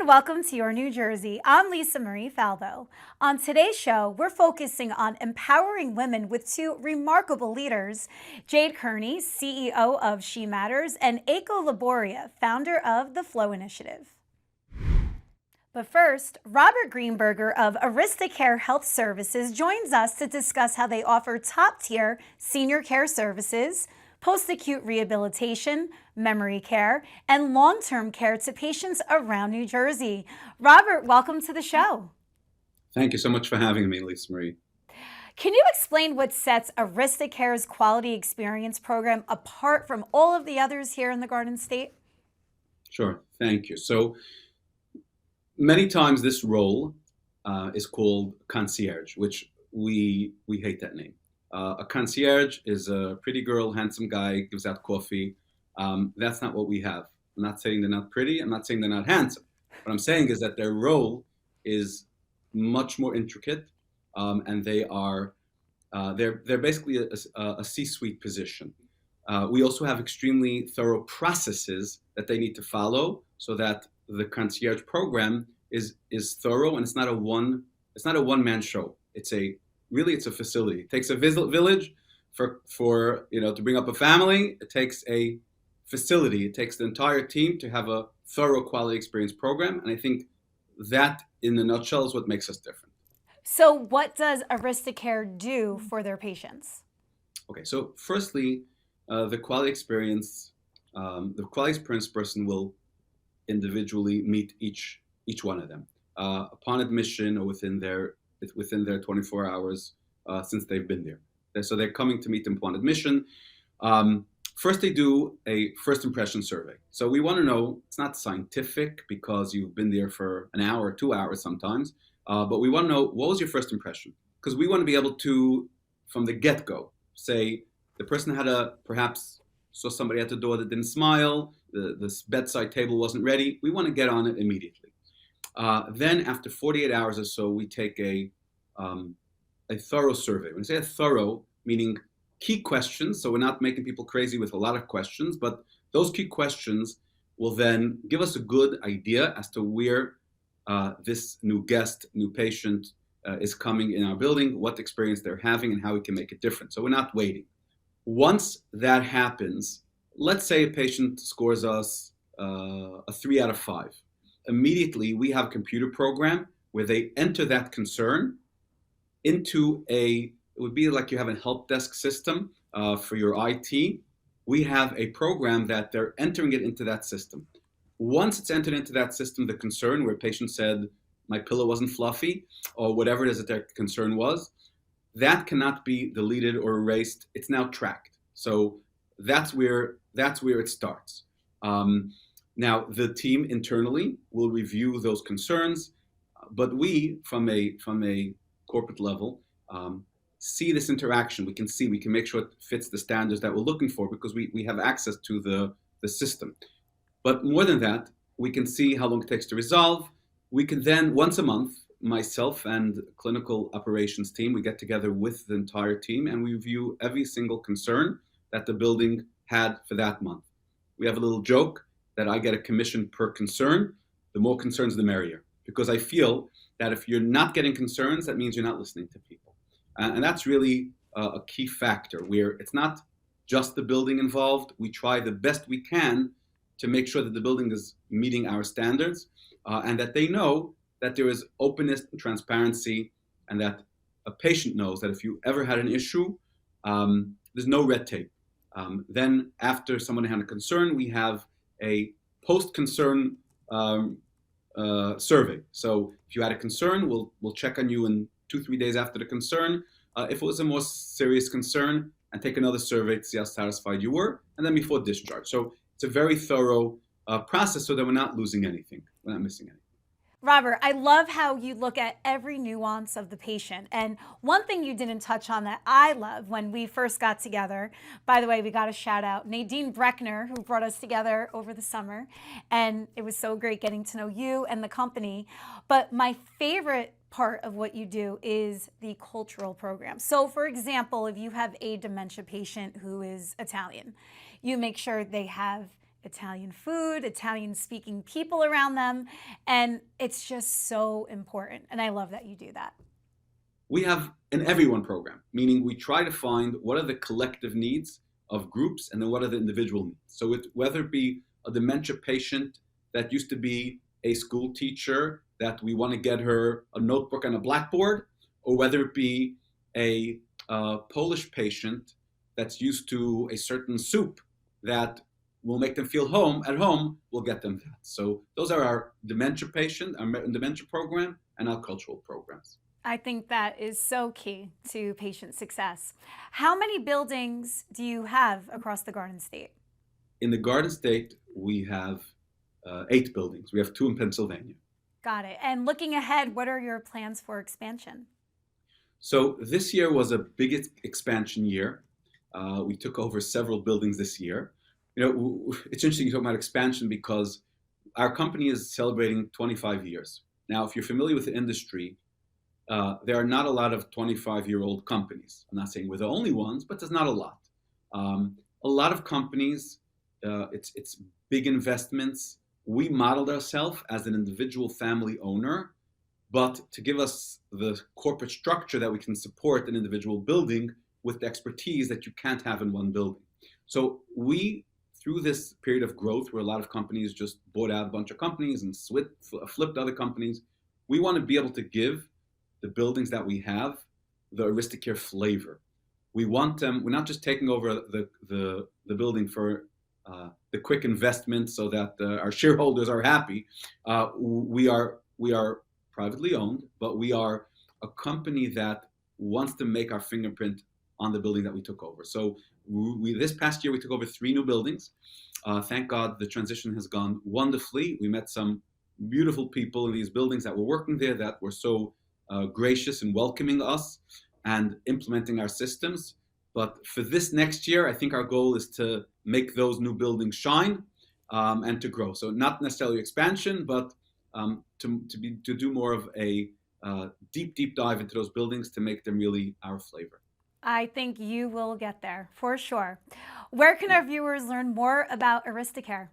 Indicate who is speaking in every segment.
Speaker 1: and welcome to Your New Jersey. I'm Lisa Marie Falvo. On today's show, we're focusing on empowering women with two remarkable leaders, Jade Kearney, CEO of She Matters, and Aiko Laboria, founder of the Flow Initiative. But first, Robert Greenberger of Aristocare Health Services joins us to discuss how they offer top-tier senior care services, post-acute rehabilitation, memory care, and long-term care to patients around New Jersey. Robert, welcome to the show.
Speaker 2: Thank you so much for having me, Lisa Marie.
Speaker 1: Can you explain what sets Aristocare's quality experience program apart from all of the others here in the Garden State?
Speaker 2: Sure, thank you. So many times this role is called concierge, which we hate that name. A concierge is a pretty girl, handsome guy, gives out coffee. That's not what we have. I'm not saying they're not pretty. I'm not saying they're not handsome. What I'm saying is that their role is much more intricate, and they're basically a C-suite position. We also have extremely thorough processes that they need to follow, so that the concierge program is thorough, and it's not a one-man show. It's a facility. It takes a village for to bring up a family. It takes a facility. It takes the entire team to have a thorough quality experience program. And I think that, in a nutshell, is what makes us different.
Speaker 1: So what does Aristocare do for their patients?
Speaker 2: Okay, so firstly, the quality experience person will individually meet each one of them upon admission or within their 24 hours since they've been there. So they're coming to meet them upon admission. First, they do a first impression survey. So we want to know, it's not scientific because you've been there for an hour, 2 hours sometimes, but we want to know, what was your first impression? Because we want to be able to, from the get-go, say the person perhaps saw somebody at the door that didn't smile, the bedside table wasn't ready. We want to get on it immediately. Then after 48 hours or so, we take a thorough survey. When I say a thorough, meaning key questions, so we're not making people crazy with a lot of questions, but those key questions will then give us a good idea as to where this new guest, new patient is coming in our building, what experience they're having, and how we can make it different. So we're not waiting. Once that happens, let's say a patient scores us a 3 out of 5. Immediately, we have a computer program where they enter that concern into it would be like you have a help desk system for your IT. We have a program that they're entering it into that system. Once it's entered into that system, the concern where a patient said, my pillow wasn't fluffy, or whatever it is that their concern was, that cannot be deleted or erased. It's now tracked. So that's where it starts. Now, the team internally will review those concerns, but we, from a corporate level, see this interaction. We can make sure it fits the standards that we're looking for because we have access to the system. But more than that, we can see how long it takes to resolve. We can then, once a month, myself and clinical operations team, we get together with the entire team and we review every single concern that the building had for that month. We have a little joke that I get a commission per concern. The more concerns, the merrier. Because I feel that if you're not getting concerns, that means you're not listening to people. And that's really a key factor where it's not just the building involved. We try the best we can to make sure that the building is meeting our standards and that they know that there is openness and transparency and that a patient knows that if you ever had an issue, there's no red tape. Then after someone had a concern, we have a post-concern survey. So if you had a concern, we'll check on you in 2-3 days after the concern. If it was a more serious concern, and take another survey to see how satisfied you were, and then before discharge. So it's a very thorough process so that we're not losing anything, we're not missing anything.
Speaker 1: Robert, I love how you look at every nuance of the patient. And one thing you didn't touch on that I love when we first got together, by the way, we got to shout out Nadine Breckner, who brought us together over the summer. And it was so great getting to know you and the company. But my favorite part of what you do is the cultural program. So for example, if you have a dementia patient who is Italian, you make sure they have Italian food, Italian speaking people around them. And it's just so important. And I love that you do that.
Speaker 2: We have an everyone program, meaning we try to find what are the collective needs of groups and then what are the individual needs. So whether it be a dementia patient that used to be a school teacher that we want to get her a notebook and a blackboard, or whether it be a Polish patient that's used to a certain soup that will make them feel at home, we'll get them that. So those are our dementia patient, our dementia program, and our cultural programs.
Speaker 1: I think that is so key to patient success. How many buildings do you have across the Garden State?
Speaker 2: In the Garden State, we have 8 buildings. We have 2 in Pennsylvania.
Speaker 1: Got it. And looking ahead, what are your plans for expansion?
Speaker 2: So this year was a big expansion year. We took over several buildings this year. It's interesting you talk about expansion because our company is celebrating 25 years. Now, if you're familiar with the industry, there are not a lot of 25-year-old companies. I'm not saying we're the only ones, but there's not a lot. A lot of companies, it's big investments. We modeled ourselves as an individual family owner, but to give us the corporate structure that we can support an individual building with the expertise that you can't have in one building. So through this period of growth where a lot of companies just bought out a bunch of companies and flipped other companies, we want to be able to give the buildings that we have the Aristocare flavor. We want them, we're not just taking over the building for the quick investment so that our shareholders are happy. We are privately owned, but we are a company that wants to make our fingerprint on the building that we took over. So this past year, we took over 3 new buildings. Thank God the transition has gone wonderfully. We met some beautiful people in these buildings that were working there that were so gracious in welcoming us and implementing our systems. But for this next year, I think our goal is to make those new buildings shine and to grow. So not necessarily expansion, but to do more of a deep dive into those buildings to make them really our flavor.
Speaker 1: I think you will get there for sure. Where can our viewers learn more about Aristocare?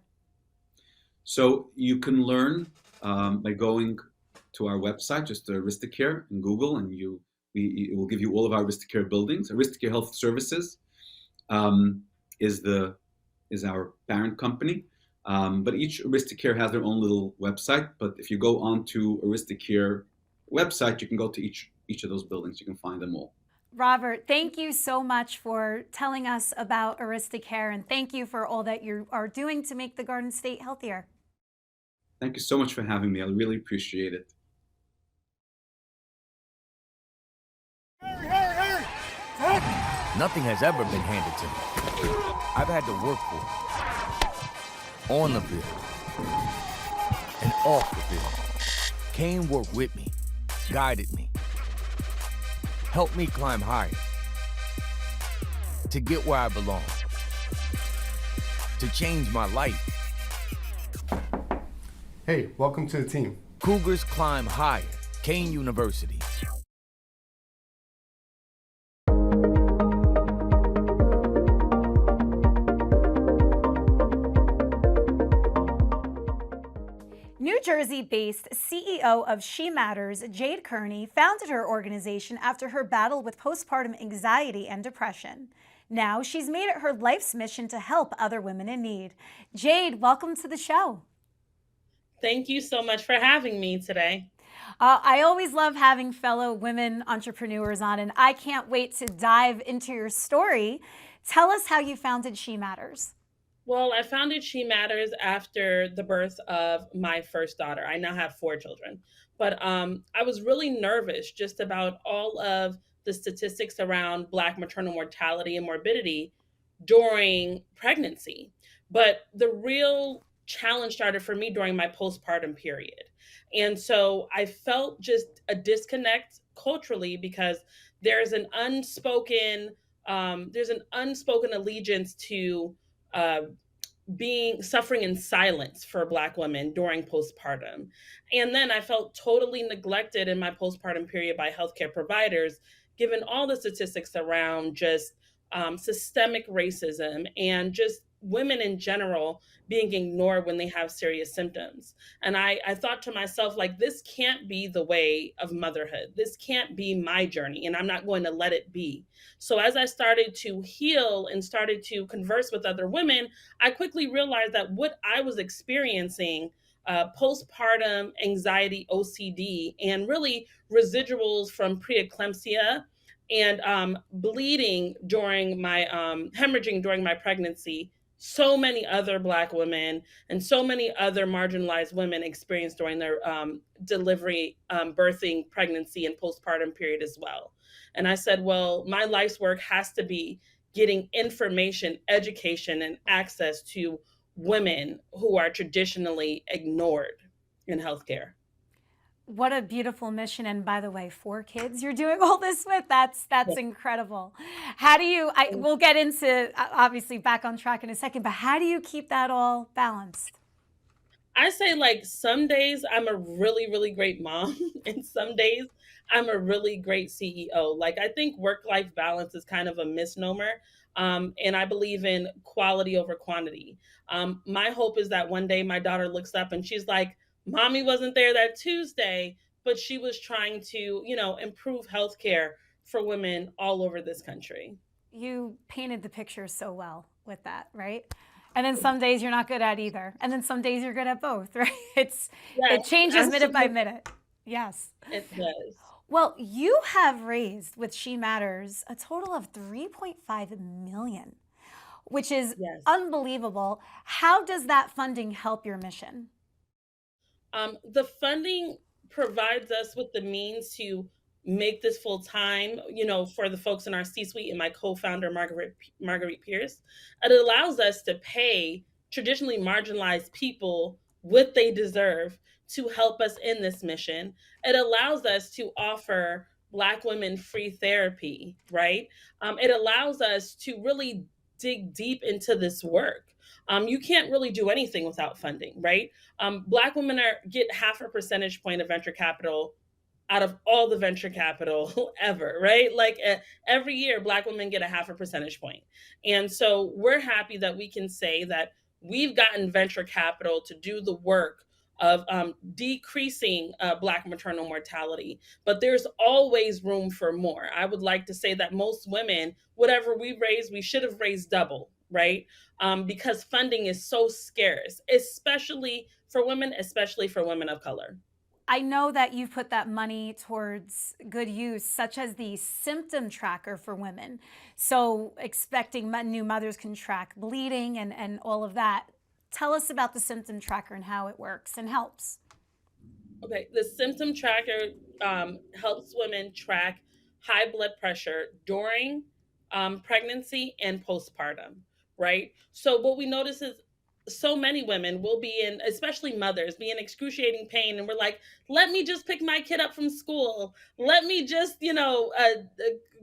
Speaker 2: So you can learn by going to our website, just Aristocare in Google, and it will give you all of our Aristocare buildings. Aristocare Health Services is our parent company, but each Aristocare has their own little website. But if you go onto Aristocare website, you can go to each of those buildings. You can find them all.
Speaker 1: Robert, thank you so much for telling us about Aristocare, and thank you for all that you are doing to make the Garden State healthier.
Speaker 2: Thank you so much for having me. I really appreciate it.
Speaker 3: Nothing has ever been handed to me. I've had to work for it. On the field. And off the field. Kane worked with me. Guided me. Helped me climb higher. To get where I belong. To change my life.
Speaker 4: Hey, welcome to the team.
Speaker 3: Cougars climb higher. Kane University.
Speaker 1: New Jersey-based CEO of She Matters, Jade Kearney, founded her organization after her battle with postpartum anxiety and depression. Now she's made it her life's mission to help other women in need. Jade, welcome to the show.
Speaker 5: Thank you so much for having me today.
Speaker 1: I always love having fellow women entrepreneurs on, and I can't wait to dive into your story. Tell us how you founded She Matters.
Speaker 5: Well, I founded She Matters after the birth of my first daughter. I now have 4 children, but I was really nervous just about all of the statistics around Black maternal mortality and morbidity during pregnancy. But the real challenge started for me during my postpartum period. And so I felt just a disconnect culturally because there's an unspoken allegiance to suffering in silence for Black women during postpartum. And then I felt totally neglected in my postpartum period by healthcare providers, given all the statistics around just systemic racism and just women in general being ignored when they have serious symptoms. And I thought to myself, like, this can't be the way of motherhood. This can't be my journey, and I'm not going to let it be. So as I started to heal and started to converse with other women, I quickly realized that what I was experiencing, postpartum anxiety, OCD, and really residuals from preeclampsia and bleeding during my hemorrhaging during my pregnancy, so many other Black women and so many other marginalized women experienced during their delivery, birthing, pregnancy, and postpartum period as well. And I said, well, my life's work has to be getting information, education, and access to women who are traditionally ignored in healthcare.
Speaker 1: What a beautiful mission. And by the way, 4 kids you're doing all this with. That's incredible. How do you we'll get into obviously back on track in a second, but how do you keep that all balanced?
Speaker 5: I say, like, some days I'm a really, really great mom, and some days I'm a really great CEO. Like, I think work life balance is kind of a misnomer. And I believe in quality over quantity. My hope is that one day my daughter looks up and she's like, Mommy wasn't there that Tuesday, but she was trying to, improve healthcare for women all over this country.
Speaker 1: You painted the picture so well with that, right? And then some days you're not good at either. And then some days you're good at both, right? It
Speaker 5: Yes,
Speaker 1: changes minute by
Speaker 5: absolutely.
Speaker 1: minute. Yes.
Speaker 5: It does.
Speaker 1: Well, you have raised with She Matters a total of 3.5 million, which is
Speaker 5: Yes.
Speaker 1: unbelievable. How does that funding help your mission?
Speaker 5: The funding provides us with the means to make this full time, for the folks in our C suite and my co founder, Marguerite Pierce. It allows us to pay traditionally marginalized people what they deserve to help us in this mission. It allows us to offer Black women free therapy, right? It allows us to really dig deep into this work. You can't really do anything without funding, right? Black women get half a percentage point of venture capital out of all the venture capital ever, right? Like every year, Black women get a half a percentage point. And so we're happy that we can say that we've gotten venture capital to do the work of decreasing Black maternal mortality. But there's always room for more. I would like to say that most women, whatever we raise, we should have raised double, right? Because funding is so scarce, especially for women, especially for women of color.
Speaker 1: I know that you've put that money towards good use, such as the symptom tracker for women. So expecting new mothers can track bleeding and all of that. Tell us about the symptom tracker and how it works and helps.
Speaker 5: Okay, the symptom tracker helps women track high blood pressure during pregnancy and postpartum, right? So what we notice is so many women will be in, especially mothers, be in excruciating pain, and we're like, let me just pick my kid up from school. Let me just,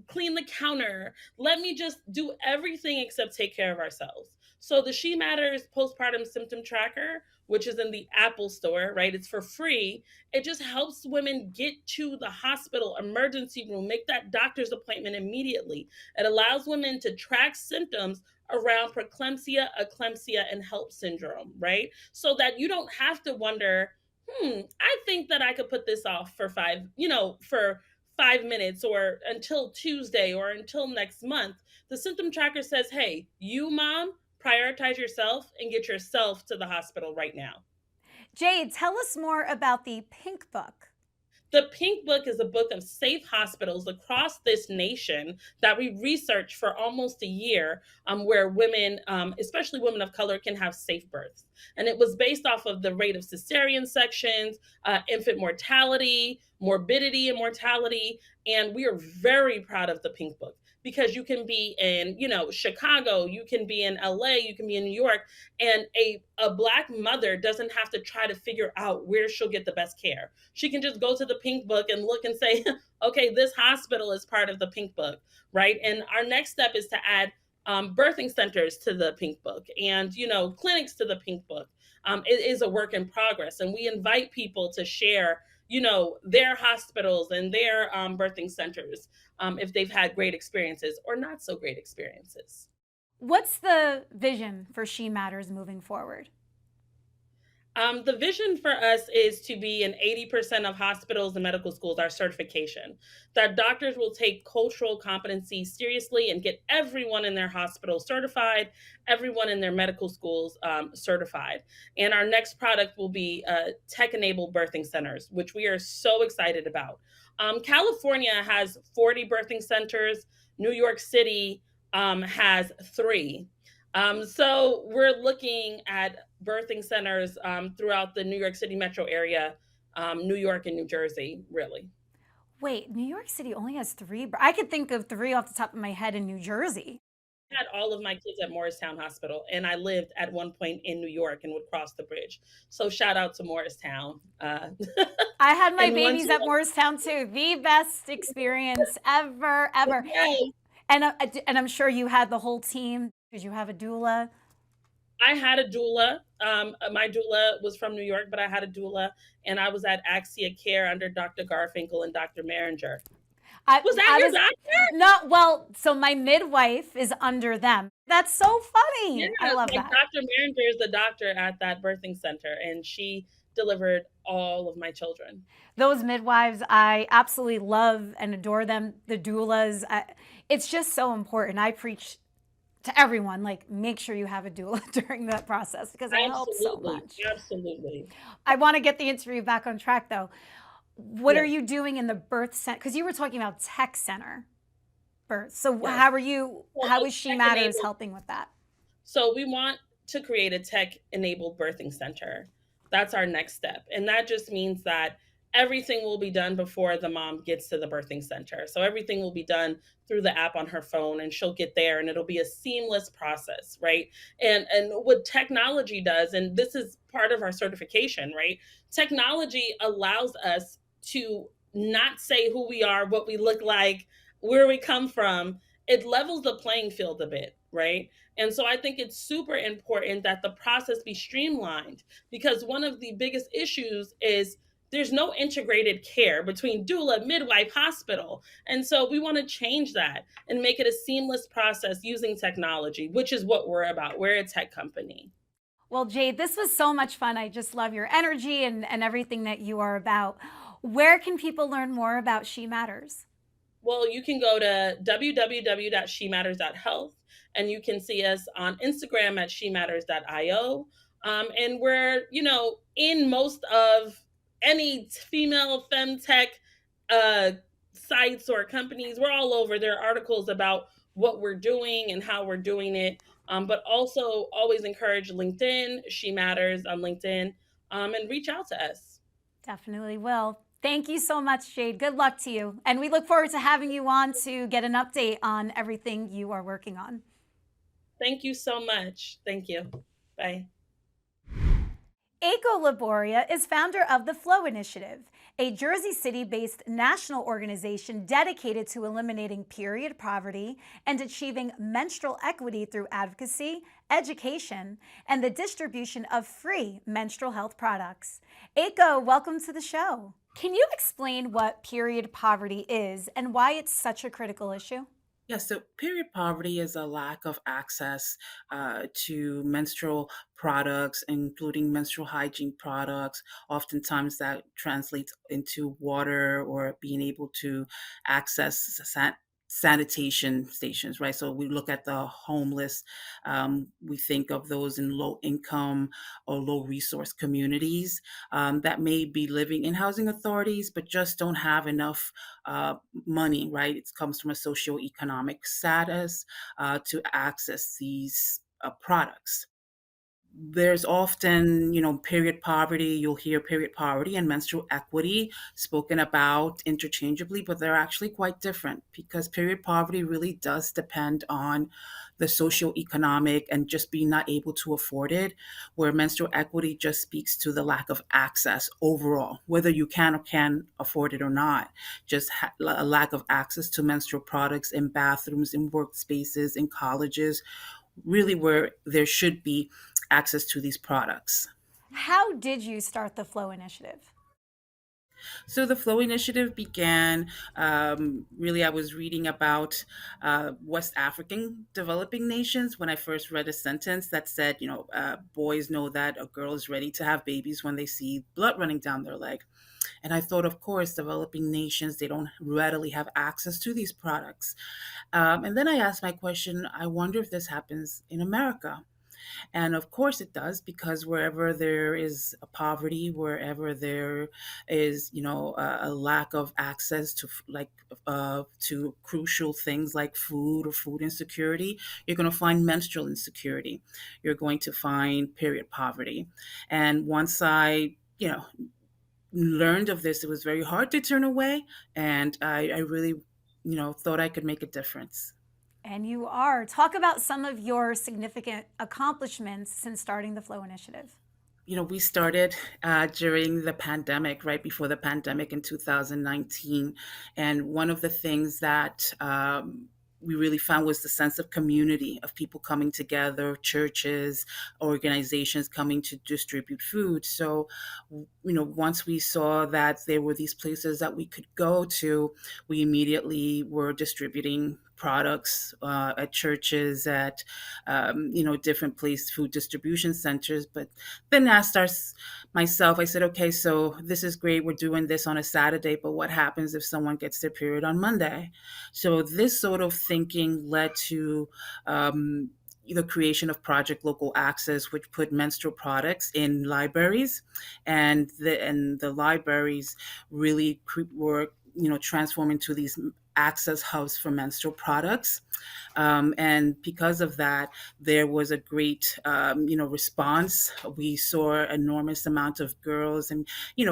Speaker 5: clean the counter. Let me just do everything except take care of ourselves. So the She Matters postpartum symptom tracker, which is in the Apple store, right? It's for free. It just helps women get to the hospital emergency room, make that doctor's appointment immediately. It allows women to track symptoms around preeclampsia, eclampsia, and HELP syndrome, right? So that you don't have to wonder, I think that I could put this off for for 5 minutes or until Tuesday or until next month. The symptom tracker says, hey, you mom, prioritize yourself and get yourself to the hospital right now.
Speaker 1: Jade, tell us more about the Pink Book.
Speaker 5: The Pink Book is a book of safe hospitals across this nation that we researched for almost a year, where women, especially women of color, can have safe births. And it was based off of the rate of cesarean sections, infant mortality, morbidity and mortality. And we are very proud of the Pink Book because you can be in, Chicago, you can be in LA, you can be in New York, and a Black mother doesn't have to try to figure out where she'll get the best care. She can just go to the Pink Book and look and say, okay, this hospital is part of the Pink Book, right? And our next step is to add birthing centers to the Pink Book and, clinics to the Pink Book. It is a work in progress. And we invite people to share, their hospitals and their birthing centers if they've had great experiences or not so great experiences.
Speaker 1: What's the vision for She Matters moving forward?
Speaker 5: The vision for us is to be in 80% of hospitals and medical schools, our certification. That doctors will take cultural competency seriously and get everyone in their hospital certified, everyone in their medical schools certified. And our next product will be tech enabled birthing centers, which we are so excited about. California has 40 birthing centers, New York City has three. So we're looking at birthing centers throughout the New York City metro area, New York and New Jersey, really.
Speaker 1: Wait, New York City only has three. I could think of three off the top of my head in New Jersey.
Speaker 5: I had all of my kids at Morristown Hospital, and I lived at one point in New York and would cross the bridge. So shout out to Morristown.
Speaker 1: I had my
Speaker 5: and once
Speaker 1: babies at Morristown too. The best experience ever, ever.
Speaker 5: yes,
Speaker 1: And I'm sure you had the whole team. Did you have a doula?
Speaker 5: I had a doula. My doula was from New York, but I had a doula, and I was at Axia Care under Dr. Garfinkel and Dr. Maringer. Was that
Speaker 1: I
Speaker 5: your
Speaker 1: was
Speaker 5: doctor?
Speaker 1: not well. So my midwife is under them. That's so funny.
Speaker 5: Yeah,
Speaker 1: I love
Speaker 5: like
Speaker 1: that.
Speaker 5: Dr. Maringer is the doctor at that birthing center, and she delivered all of my children.
Speaker 1: Those midwives, I absolutely love and adore them. The doulas, it's just so important. I preach to everyone, like, make sure you have a doula during that process because it helps so
Speaker 5: Absolutely,
Speaker 1: much.
Speaker 5: absolutely.
Speaker 1: I want to get the interview back on track though. What are
Speaker 5: Yes.
Speaker 1: you doing in the birth center? Because you were talking about tech center birth. So
Speaker 5: Yes.
Speaker 1: how are you?
Speaker 5: Well,
Speaker 1: How
Speaker 5: it's
Speaker 1: is She
Speaker 5: tech
Speaker 1: Matters
Speaker 5: enabled.
Speaker 1: helping with that?
Speaker 5: So we want to create a tech-enabled birthing center. That's our next step. And that just means that everything will be done before the mom gets to the birthing center. So everything will be done through the app on her phone and she'll get there and it'll be a seamless process, right? And what technology does, and this is part of our certification, right? Technology allows us to not say who we are, what we look like, where we come from. It levels the playing field a bit, right? And so I think it's super important that the process be streamlined because one of the biggest issues is there's no integrated care between doula, midwife, hospital. And so we want to change that and make it a seamless process using technology, which is what we're about. We're a tech company.
Speaker 1: Well, Jade, this was so much fun. I just love your energy and everything that you are about. Where can people learn more about She Matters?
Speaker 5: Well, you can go to www.shematters.health and you can see us on Instagram at shematters.io. And we're, in most of any female femtech uh, sites or companies. We're all over. There are articles about what we're doing and how we're doing it. But also always encourage LinkedIn, She Matters on LinkedIn, and reach out to us.
Speaker 1: Definitely will. Thank you so much, Jade. Good luck to you. And we look forward to having you on to get an update on everything you are working on.
Speaker 5: Thank you so much. Thank you. Bye.
Speaker 1: Aiko Laboria is founder of the Flow Initiative, a Jersey City-based national organization dedicated to eliminating period poverty and achieving menstrual equity through advocacy, education, and the distribution of free menstrual health products. Aiko, welcome to the show. Can you explain what period poverty is and why it's such a critical issue?
Speaker 6: Yes, so period poverty is a lack of access to menstrual products, including menstrual hygiene products. Oftentimes, that translates into water or being able to access sanitation stations, right? So we look at the homeless, we think of those in low income or low resource communities that may be living in housing authorities, but just don't have enough uh, money, right? It comes from a socioeconomic status to access these products. There's often, period poverty. You'll hear period poverty and menstrual equity spoken about interchangeably, but they're actually quite different because period poverty really does depend on the socioeconomic and just being not able to afford it, where menstrual equity just speaks to the lack of access overall, whether you can or can afford it or not, just a lack of access to menstrual products in bathrooms, in workspaces, in colleges, really where there should be access to these products.
Speaker 1: How did you start the Flow Initiative?
Speaker 6: So the Flow Initiative began. Really, I was reading about West African developing nations when I first read a sentence that said, boys know that a girl is ready to have babies when they see blood running down their leg. And I thought, of course, developing nations, they don't readily have access to these products. And then I asked my question, I wonder if this happens in America. And of course it does, because wherever there is a poverty, wherever there is, a lack of access to to crucial things like food or food insecurity, you're going to find menstrual insecurity. You're going to find period poverty. And once I, learned of this, it was very hard to turn away. And I really, thought I could make a difference.
Speaker 1: And you are. Talk about some of your significant accomplishments since starting the Flow Initiative.
Speaker 6: We started during the pandemic, right before the pandemic in 2019. And one of the things that we really found was the sense of community, of people coming together, churches, organizations coming to distribute food. So, once we saw that there were these places that we could go to, we immediately were distributing products at churches, at different place food distribution centers. But then myself, I said, okay, so this is great, we're doing this on a Saturday, but what happens if someone gets their period on Monday? So this sort of thinking led to the creation of Project Local Access, which put menstrual products in libraries, and the libraries really were transformed into these access hubs for menstrual products. And because of that, there was a great, response. We saw enormous amount of girls and,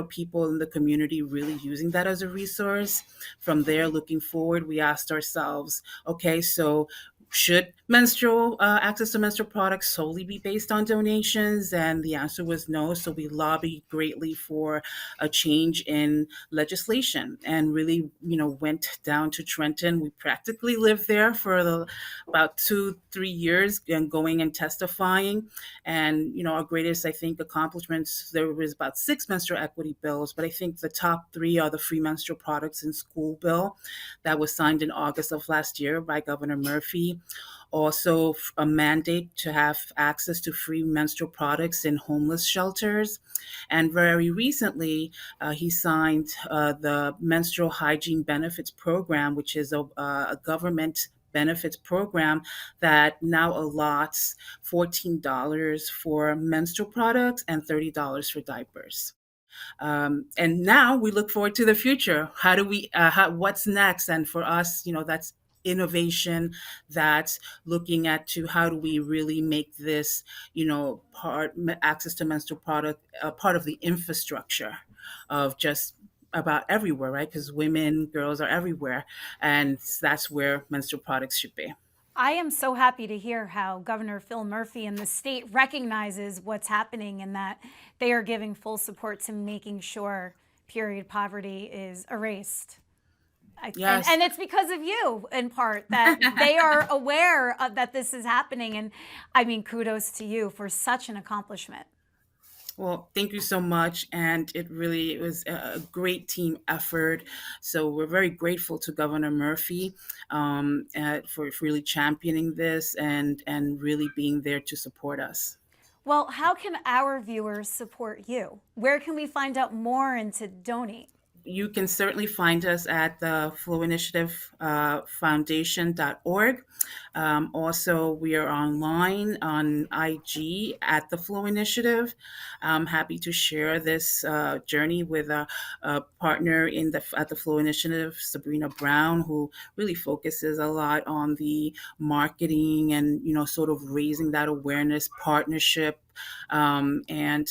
Speaker 6: people in the community really using that as a resource. From there, looking forward, we asked ourselves, okay, so should access to menstrual products solely be based on donations? And the answer was no. So we lobbied greatly for a change in legislation, and really, went down to Trenton. We practically lived there for about 2-3 years, and going and testifying. And our greatest, I think, accomplishments, there was about 6 menstrual equity bills, but I think the top 3 are the free menstrual products in school bill that was signed in August of last year by Governor Murphy. Also, a mandate to have access to free menstrual products in homeless shelters. And very recently, he signed the Menstrual Hygiene Benefits Program, which is a government benefits program that now allots $14 for menstrual products and $30 for diapers. And now we look forward to the future. What's next? And for us, that's innovation, that's looking at to how do we really make this, access to menstrual product a part of the infrastructure of just about everywhere, right? Because women, girls are everywhere, and that's where menstrual products should be.
Speaker 1: I am so happy to hear how Governor Phil Murphy and the state recognizes what's happening, and that they are giving full support to making sure period poverty is erased.
Speaker 6: Yes.
Speaker 1: And it's because of you, in part, that they are aware of that this is happening. And I mean, kudos to you for such an accomplishment.
Speaker 6: Well, thank you so much. And it was a great team effort. So we're very grateful to Governor Murphy for really championing this and really being there to support us.
Speaker 1: Well, how can our viewers support you? Where can we find out more and to donate?
Speaker 6: You can certainly find us at the Flow Initiative Foundation.org. Also, we are online on IG at the Flow Initiative. I'm happy to share this journey with a partner at the Flow Initiative, Sabrina Brown, who really focuses a lot on the marketing and sort of raising that awareness partnership. And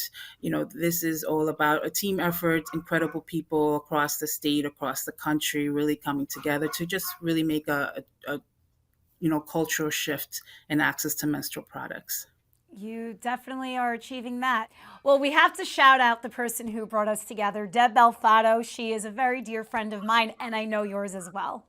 Speaker 6: this is all about a team effort, incredible people across the state, across the country, really coming together to just really make a cultural shift in access to menstrual products.
Speaker 1: You definitely are achieving that. Well, we have to shout out the person who brought us together, Deb Belfato. She is a very dear friend of mine, and I know yours as well.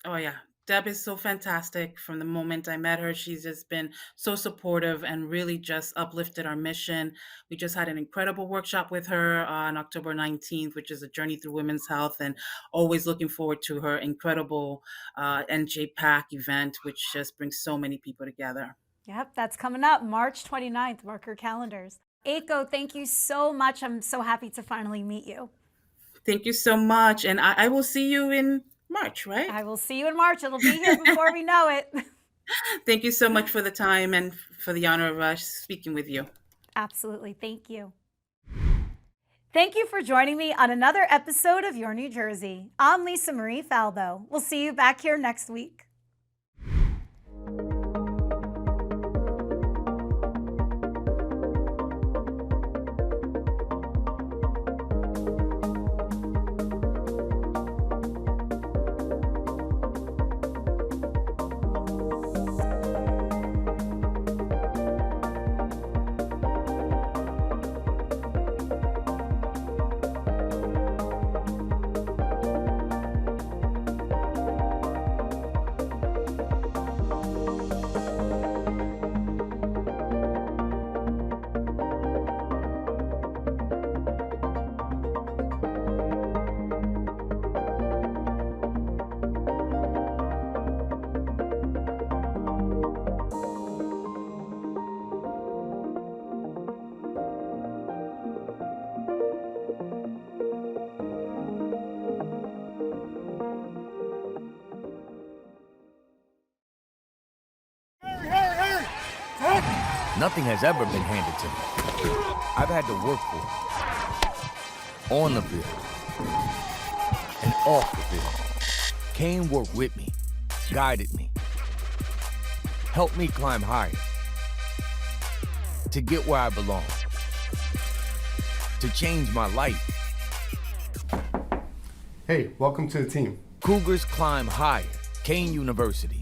Speaker 6: Oh yeah, Deb is so fantastic. From the moment I met her, she's just been so supportive and really just uplifted our mission. We just had an incredible workshop with her on October 19th, which is a journey through women's health, and always looking forward to her incredible NJ PAC event, which just brings so many people together.
Speaker 1: Yep, that's coming up March 29th. Mark your calendars. Eiko, thank you so much. I'm so happy to finally meet you.
Speaker 6: Thank you so much. And I will see you in March, right?
Speaker 1: I will see you in March. It'll be here before we know it.
Speaker 6: Thank you so much for the time and for the honor of speaking with you.
Speaker 1: Absolutely. Thank you. Thank you for joining me on another episode of Your New Jersey. I'm Lisa Marie Faldo. We'll see you back here next week.
Speaker 3: Nothing has ever been handed to me. I've had to work for it. On the field. And off the field. Kane worked with me, guided me, helped me climb higher. To get where I belong. To change my life.
Speaker 4: Hey, welcome to the team.
Speaker 3: Cougars climb higher. Kane University.